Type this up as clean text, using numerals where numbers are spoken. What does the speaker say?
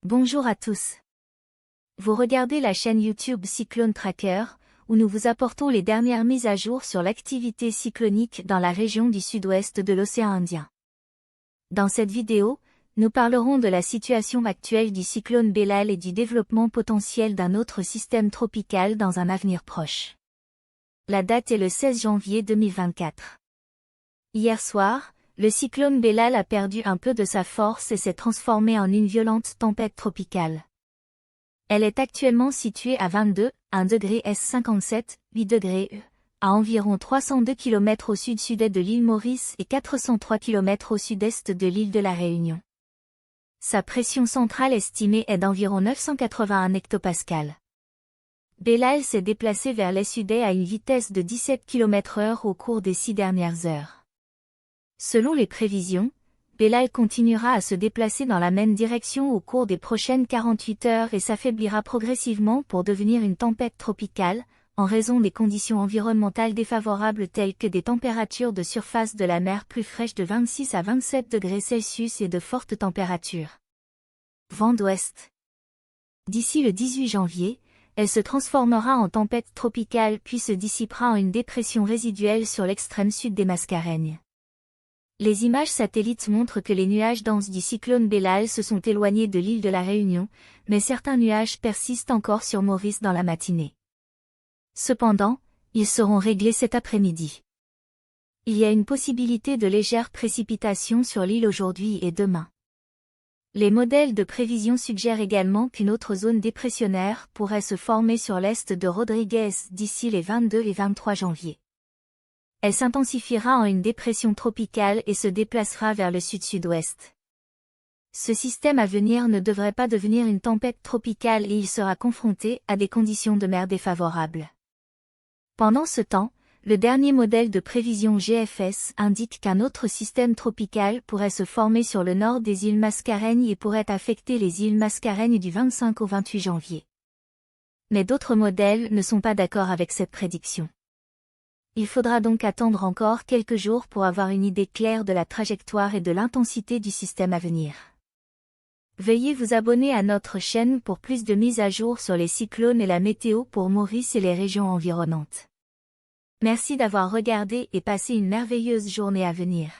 Bonjour à tous. Vous regardez la chaîne YouTube Cyclone Tracker, où nous vous apportons les dernières mises à jour sur l'activité cyclonique dans la région du sud-ouest de l'océan Indien. Dans cette vidéo, nous parlerons de la situation actuelle du cyclone Belal et du développement potentiel d'un autre système tropical dans un avenir proche. La date est le 16 janvier 2024. Hier soir, le cyclone Belal a perdu un peu de sa force et s'est transformé en une violente tempête tropicale. Elle est actuellement située à 22,1 S 57, 8 degrés E, à environ 302 km au sud-sud-est de l'île Maurice et 403 km au sud-est de l'île de la Réunion. Sa pression centrale estimée est d'environ 981 hectopascales. Belal s'est déplacé vers l'est-sud-est à une vitesse de 17 km/h au cours des 6 dernières heures. Selon les prévisions, Belal continuera à se déplacer dans la même direction au cours des prochaines 48 heures et s'affaiblira progressivement pour devenir une tempête tropicale, en raison des conditions environnementales défavorables telles que des températures de surface de la mer plus fraîches de 26 à 27 degrés Celsius et de fortes températures. Vent d'ouest. D'ici le 18 janvier, elle se transformera en tempête tropicale puis se dissipera en une dépression résiduelle sur l'extrême sud des Mascareignes. Les images satellites montrent que les nuages denses du cyclone Belal se sont éloignés de l'île de la Réunion, mais certains nuages persistent encore sur Maurice dans la matinée. Cependant, ils seront réglés cet après-midi. Il y a une possibilité de légères précipitations sur l'île aujourd'hui et demain. Les modèles de prévision suggèrent également qu'une autre zone dépressionnaire pourrait se former sur l'est de Rodrigues d'ici les 22 et 23 janvier. Elle s'intensifiera en une dépression tropicale et se déplacera vers le sud-sud-ouest. Ce système à venir ne devrait pas devenir une tempête tropicale et il sera confronté à des conditions de mer défavorables. Pendant ce temps, le dernier modèle de prévision GFS indique qu'un autre système tropical pourrait se former sur le nord des îles Mascareignes et pourrait affecter les îles Mascareignes du 25 au 28 janvier. Mais d'autres modèles ne sont pas d'accord avec cette prédiction. Il faudra donc attendre encore quelques jours pour avoir une idée claire de la trajectoire et de l'intensité du système à venir. Veuillez vous abonner à notre chaîne pour plus de mises à jour sur les cyclones et la météo pour Maurice et les régions environnantes. Merci d'avoir regardé et passez une merveilleuse journée à venir.